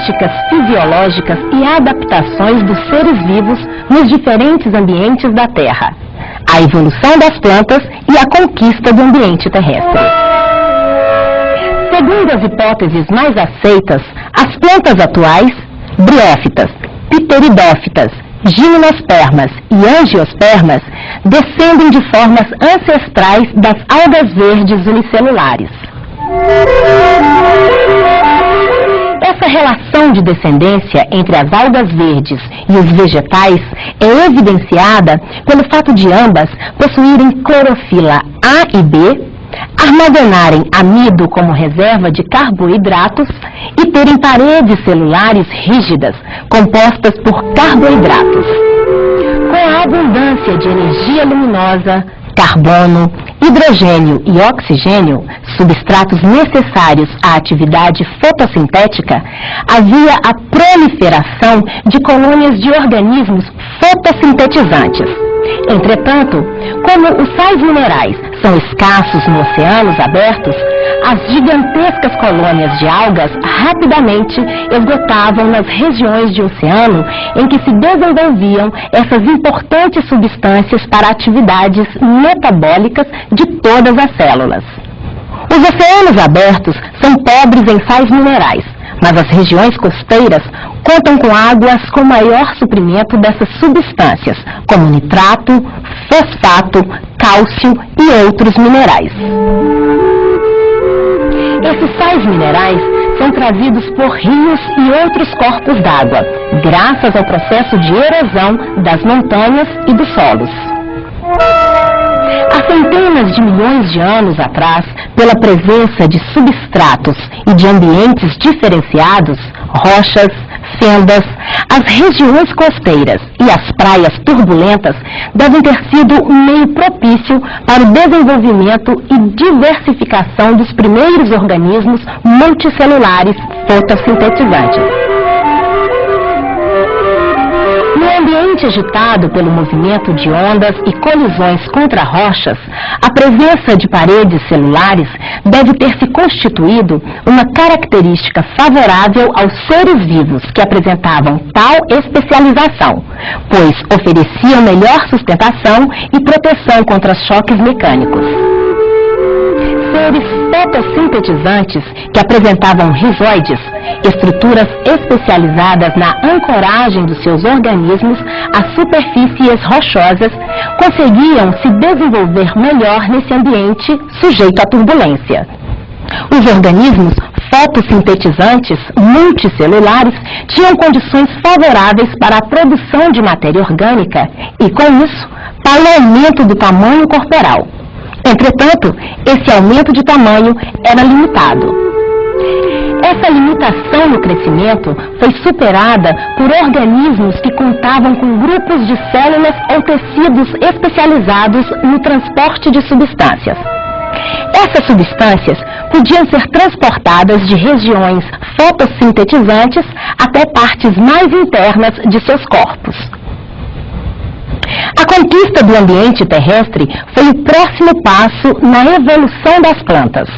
características fisiológicas e adaptações dos seres vivos nos diferentes ambientes da Terra, a evolução das plantas e a conquista do ambiente terrestre. Segundo as hipóteses mais aceitas, as plantas atuais, briófitas, pteridófitas, gimnospermas e angiospermas, descendem de formas ancestrais das algas verdes unicelulares. Essa relação de descendência entre as algas verdes e os vegetais é evidenciada pelo fato de ambas possuírem clorofila A e B, armazenarem amido como reserva de carboidratos e terem paredes celulares rígidas, compostas por carboidratos. Com a abundância de energia luminosa, carbono, hidrogênio e oxigênio, substratos necessários à atividade fotossintética, havia a proliferação de colônias de organismos fotossintetizantes. Entretanto, como os sais minerais são escassos nos oceanos abertos, as gigantescas colônias de algas rapidamente esgotavam nas regiões de oceano em que se desenvolviam essas importantes substâncias para atividades metabólicas de todas as células. Os oceanos abertos são pobres em sais minerais, mas as regiões costeiras contam com águas com maior suprimento dessas substâncias, como nitrato, fosfato, cálcio e outros minerais. Esses sais minerais são trazidos por rios e outros corpos d'água, graças ao processo de erosão das montanhas e dos solos. Há centenas de milhões de anos atrás, pela presença de substratos e de ambientes diferenciados, rochas, fendas, as regiões costeiras e as praias turbulentas devem ter sido um meio propício para o desenvolvimento e diversificação dos primeiros organismos multicelulares fotossintetizantes. No ambiente agitado pelo movimento de ondas e colisões contra rochas, a presença de paredes celulares deve ter se constituído uma característica favorável aos seres vivos que apresentavam tal especialização, pois ofereciam melhor sustentação e proteção contra choques mecânicos. Seres fotossintetizantes que apresentavam rizoides, estruturas especializadas na ancoragem dos seus organismos às superfícies rochosas, conseguiam se desenvolver melhor nesse ambiente sujeito à turbulência. Os organismos fotossintetizantes multicelulares tinham condições favoráveis para a produção de matéria orgânica e, com isso, para o aumento do tamanho corporal. Entretanto, esse aumento de tamanho era limitado. Essa limitação no crescimento foi superada por organismos que contavam com grupos de células ou tecidos especializados no transporte de substâncias. Essas substâncias podiam ser transportadas de regiões fotossintetizantes até partes mais internas de seus corpos. A conquista do ambiente terrestre foi o próximo passo na evolução das plantas.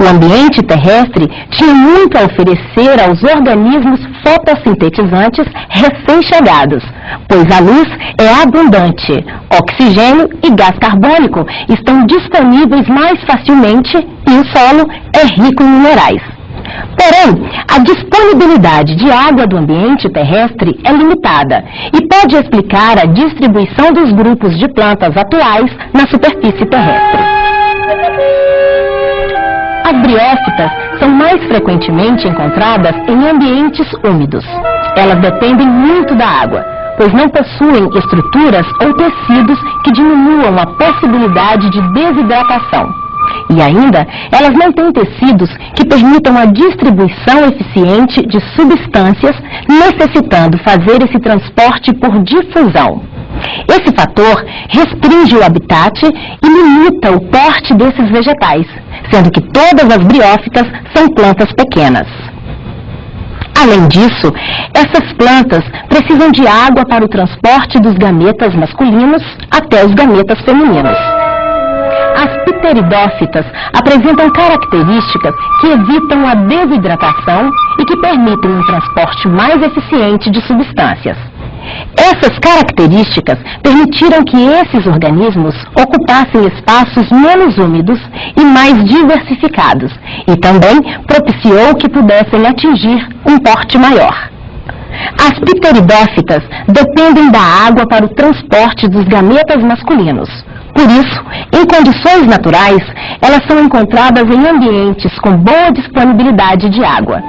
O ambiente terrestre tinha muito a oferecer aos organismos fotossintetizantes recém-chegados, pois a luz é abundante, oxigênio e gás carbônico estão disponíveis mais facilmente e o solo é rico em minerais. Porém, a disponibilidade de água do ambiente terrestre é limitada e pode explicar a distribuição dos grupos de plantas atuais na superfície terrestre. As briófitas são mais frequentemente encontradas em ambientes úmidos. Elas dependem muito da água, pois não possuem estruturas ou tecidos que diminuam a possibilidade de desidratação. E ainda, elas não têm tecidos que permitam a distribuição eficiente de substâncias, necessitando fazer esse transporte por difusão. Esse fator restringe o habitat e limita o porte desses vegetais, sendo que todas as briófitas são plantas pequenas. Além disso, essas plantas precisam de água para o transporte dos gametas masculinos até os gametas femininos. As pteridófitas apresentam características que evitam a desidratação e que permitem um transporte mais eficiente de substâncias. Essas características permitiram que esses organismos ocupassem espaços menos úmidos e mais diversificados, e também propiciou que pudessem atingir um porte maior. As pteridófitas dependem da água para o transporte dos gametas masculinos. Por isso, em condições naturais, elas são encontradas em ambientes com boa disponibilidade de água.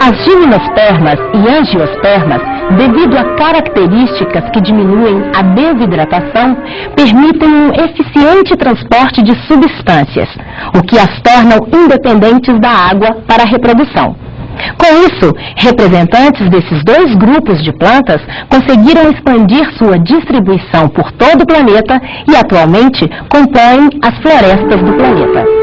As gimnospermas e angiospermas, devido a características que diminuem a desidratação, permitem um eficiente transporte de substâncias, o que as tornam independentes da água para a reprodução. Com isso, representantes desses dois grupos de plantas conseguiram expandir sua distribuição por todo o planeta e atualmente compõem as florestas do planeta.